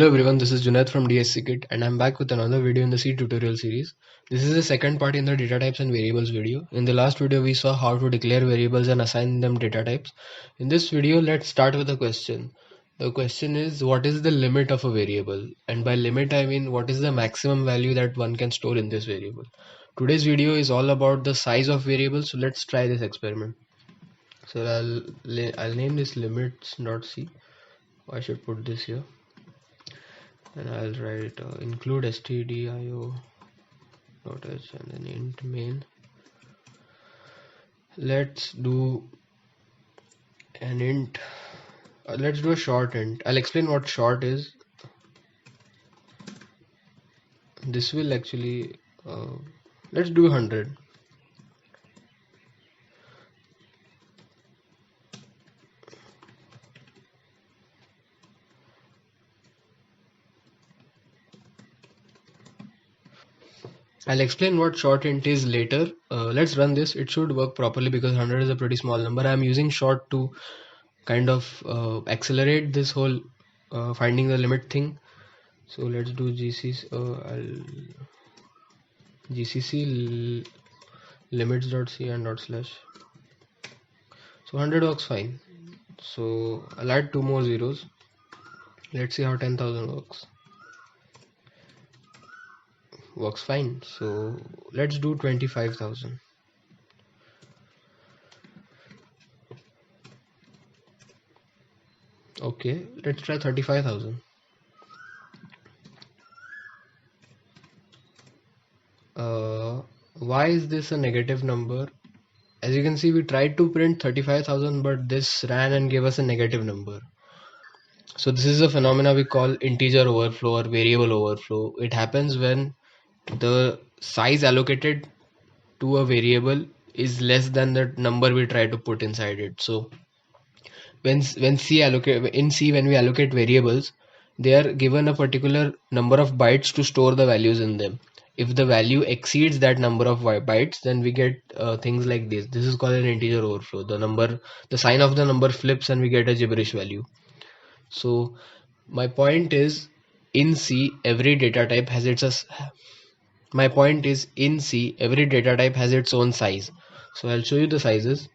Hello everyone, this is Junaid from DSC Kit and I'm back with another video in the C tutorial series. This is the second part in the data types and variables video. In the last video we saw how to declare variables and assign them data types. In this video let's start with a question. The question is, what is the limit of a variable? And by limit I mean what is the maximum value that one can store in this variable. Today's video is all about the size of variables, so let's try this experiment. So I'll name this limits.c. I should put this here. And I'll write include stdio.h and then int main. Let's do an int. Let's do a short int. I'll explain what short is. This will actually let's do 100. I'll explain what short int is later. Let's run this. It should work properly because 100 is a pretty small number. I'm using short to kind of accelerate this whole finding the limit thing. So let's do gcc limits.c and /. So 100 works fine. So I'll add 2 more zeros. Let's see how 10,000 works. Works fine. So let's do 25,000. Okay, let's try 35,000. Why is this a negative number? As you can see, we tried to print 35,000, but this ran and gave us a negative number. So this is a phenomena we call integer overflow or variable overflow. It happens when the size allocated to a variable is less than the number we try to put inside it. So when C when we allocate variables, they are given a particular number of bytes to store the values in them. If the value exceeds that number of bytes, then we get things like this. This is called an integer overflow. The sign of the number flips and we get a gibberish value. So my point is, in C every data type has its own size. So I'll show you the sizes.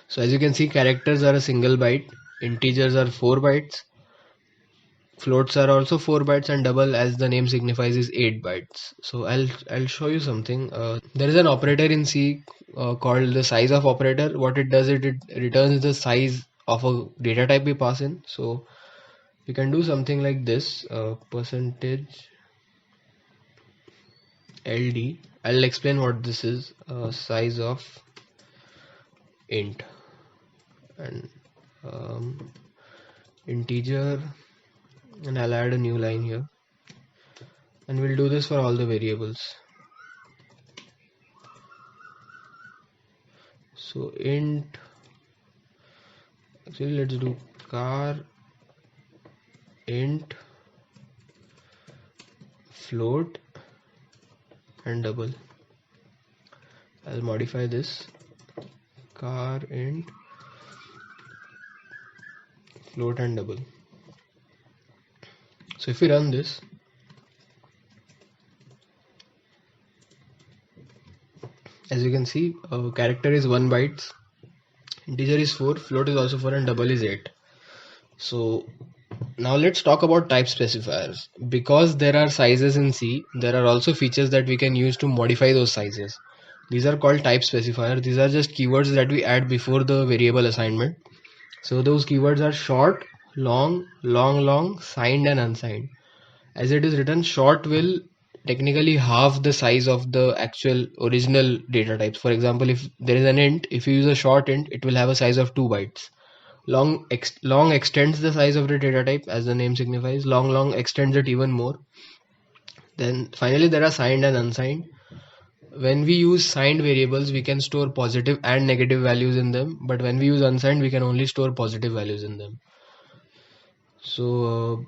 So as you can see, characters are a single byte, integers are 4 bytes, floats are also 4 bytes, and double, as the name signifies, is 8 bytes. So I'll show you something. There is an operator in C called the size of operator. What it does, it returns the size of a data type we pass in. So we can do something like this, percentage LD. I'll explain what this is. Size of int and integer, and I'll add a new line here, and we'll do this for all the variables. So int, actually let's do car int float and double. I'll modify this, car int float and double. So if we run this, as you can see, character is 1 byte, integer is 4, float is also 4, and double is 8. So now let's talk about type specifiers. Because there are sizes in C, there are also features that we can use to modify those sizes. These are called type specifiers. These are just keywords that we add before the variable assignment. So those keywords are short, long, long, signed and unsigned. As it is written, short will technically halve the size of the actual original data types. For example, if there is an int, if you use a short int, it will have a size of 2 bytes. Long extends the size of the data type, as the name signifies. Long extends it even more. Then finally there are signed and unsigned. When we use signed variables, we can store positive and negative values in them, but when we use unsigned, we can only store positive values in them. So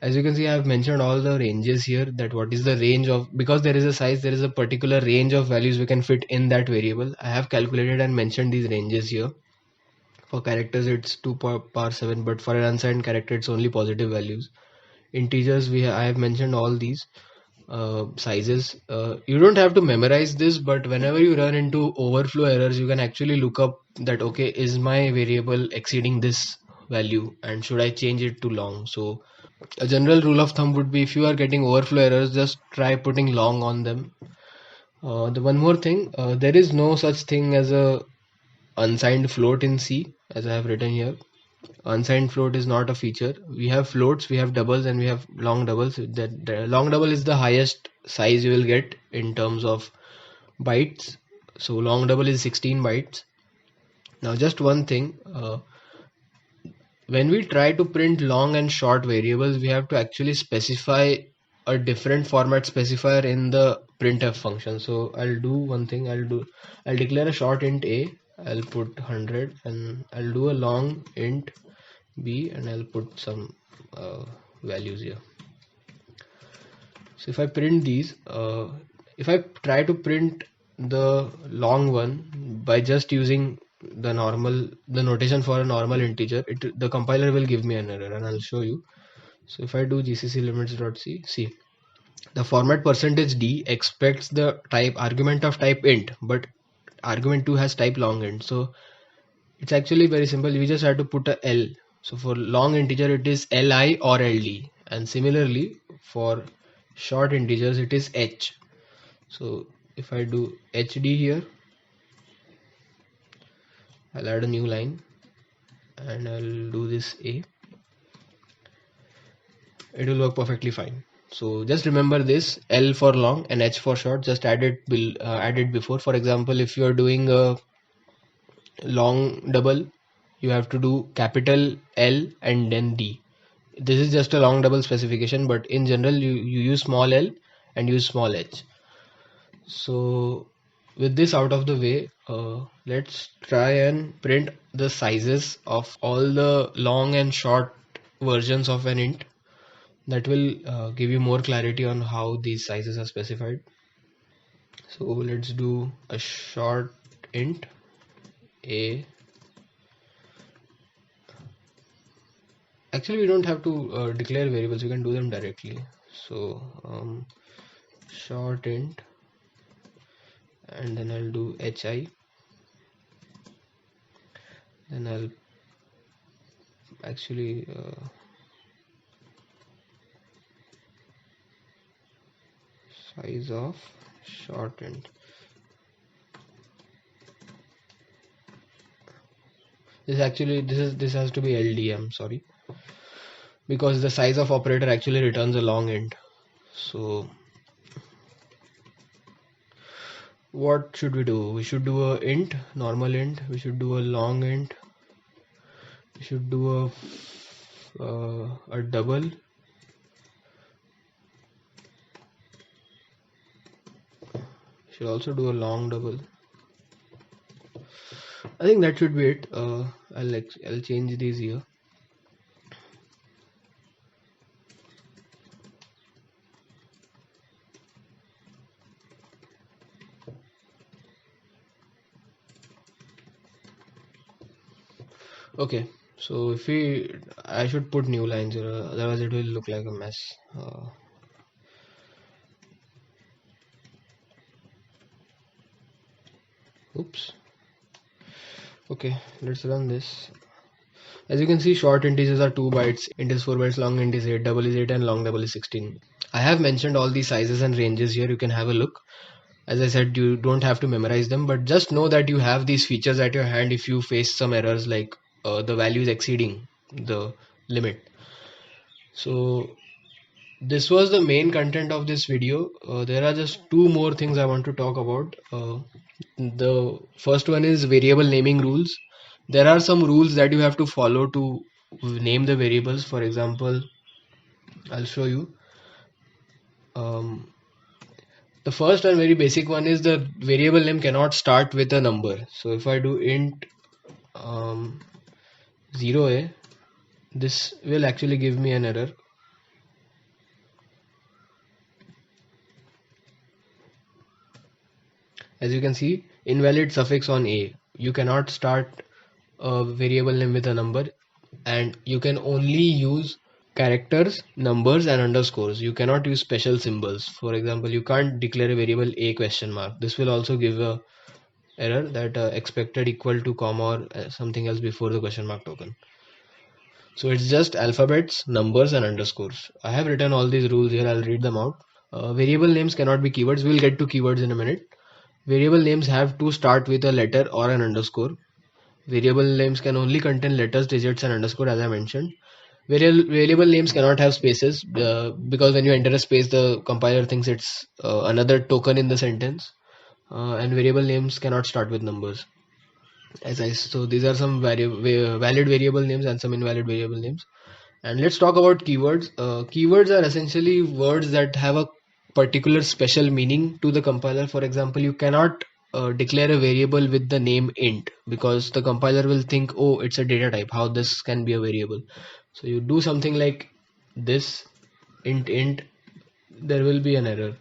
as you can see, I have mentioned all the ranges here, that what is the range of, because there is a size, there is a particular range of values we can fit in that variable. I have calculated and mentioned these ranges here. For characters it's 2 power 7, but for an unsigned character it's only positive values. integers, I have mentioned all these sizes. You don't have to memorize this, but whenever you run into overflow errors, you can actually look up that, okay, is my variable exceeding this value and should I change it to long? So a general rule of thumb would be, if you are getting overflow errors, just try putting long on them. The one more thing, there is no such thing as a unsigned float in C, as I have written here. Unsigned float is not a feature. We have floats, we have doubles, and we have long doubles. That the long double is the highest size you will get in terms of bytes. So long double is 16 bytes. Now just one thing, when we try to print long and short variables, we have to actually specify a different format specifier in the printf function. So I'll do one thing. I'll declare a short int a. I'll put 100, and I'll do a long int b, and I'll put some values here. So if I print these, if I try to print the long one by just using the notation for a normal integer, the compiler will give me an error, and I'll show you. So if I do gcc limits.c, see, the format %d expects the type argument of type int, but argument 2 has type long int. So it's actually very simple. We just have to put a L. So for long integer it is Li or Ld, and similarly for short integers it is H. So if I do HD here, I'll add a new line and I'll do this A. It will work perfectly fine. So just remember this: L for long and H for short. Just add it before. For example, if you are doing a long double, you have to do capital L and then D. This is just a long double specification, but in general you use small l and use small h. So with this out of the way, let's try and print the sizes of all the long and short versions of an int. That will give you more clarity on how these sizes are specified. So let's do a short int a. Actually, we don't have to declare variables, we can do them directly. So short int, and then I'll do hi, then I'll actually size of short int. This has to be LDM, sorry, because the size of operator actually returns a long int. So what should we do? We should do a int, normal int, we should do a long int, we should do a double, should also do a long double. I think that should be it. I'll change these here. Okay, so I should put new lines here, otherwise it will look like a mess. Oops. Okay, let's run this. As you can see, short integers are 2 bytes, int is 4 bytes, long int is 8, double is 8, and long double is 16. I have mentioned all these sizes and ranges here. You can have a look. As I said, you don't have to memorize them, but just know that you have these features at your hand if you face some errors like the value is exceeding the limit. So this was the main content of this video. There are just 2 more things I want to talk about. The first one is variable naming rules. There are some rules that you have to follow to name the variables. For example, I'll show you. The first and very basic one is the variable name cannot start with a number. So if I do int 0a, this will actually give me an error. As you can see, invalid suffix on a. You cannot start a variable name with a number, and you can only use characters, numbers and underscores. You cannot use special symbols. For example, you can't declare a variable a question mark. This will also give a error that expected equal to comma or something else before the question mark token. So it's just alphabets, numbers and underscores. I have written all these rules here. I'll read them out. Variable names cannot be keywords. We'll get to keywords in a minute. Variable names have to start with a letter or an underscore. Variable names can only contain letters, digits and underscore, as I mentioned. Variable names cannot have spaces because when you enter a space, the compiler thinks it's another token in the sentence. And variable names cannot start with numbers. So these are some valid variable names and some invalid variable names. And let's talk about keywords. Keywords are essentially words that have a particular special meaning to the compiler. For example, you cannot declare a variable with the name int because the compiler will think, oh, it's a data type, how this can be a variable. So you do something like this, int, there will be an error.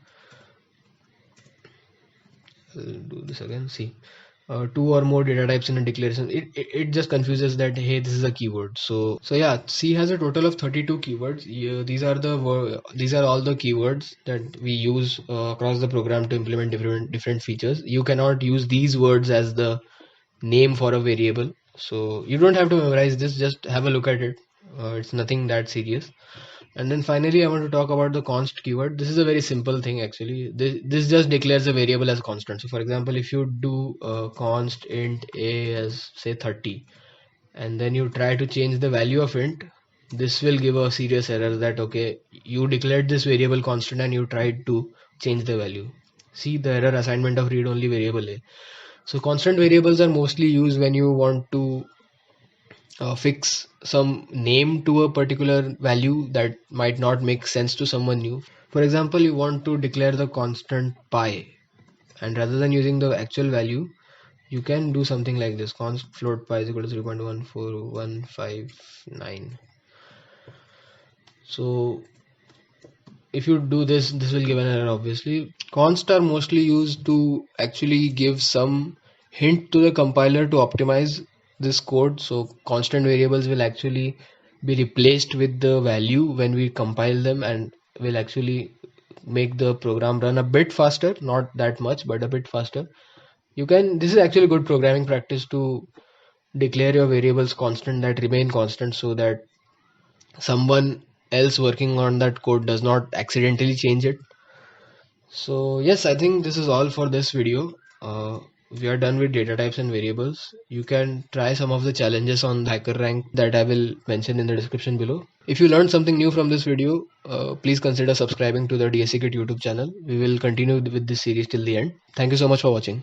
I'll do this again. See, two or more data types in a declaration, it just confuses that, hey, this is a keyword. So yeah, C has a total of 32 keywords. These are all the keywords that we use across the program to implement different features. You cannot use these words as the name for a variable, so you don't have to memorize this, just have a look at it. It's nothing that serious. And then finally I want to talk about the const keyword. This is a very simple thing actually. This just declares a variable as constant. So for example, if you do const int a as say 30 and then you try to change the value of int, this will give a serious error that, okay, you declared this variable constant and you tried to change the value. See the error, assignment of read only variable a. So constant variables are mostly used when you want to fix some name to a particular value that might not make sense to someone new. For example, you want to declare the constant pi, and rather than using the actual value, you can do something like this: const float pi is equal to 3.14159. So if you do this, this will give an error obviously. Const are mostly used to actually give some hint to the compiler to optimize this code. So constant variables will actually be replaced with the value when we compile them and will actually make the program run a bit faster, not that much, but a bit faster. This is actually good programming practice to declare your variables constant that remain constant so that someone else working on that code does not accidentally change it. So yes, I think this is all for this video. We are done with data types and variables. You can try some of the challenges on HackerRank that I will mention in the description below. If you learned something new from this video, please consider subscribing to the DSC Kit YouTube channel. We will continue with this series till the end. Thank you so much for watching.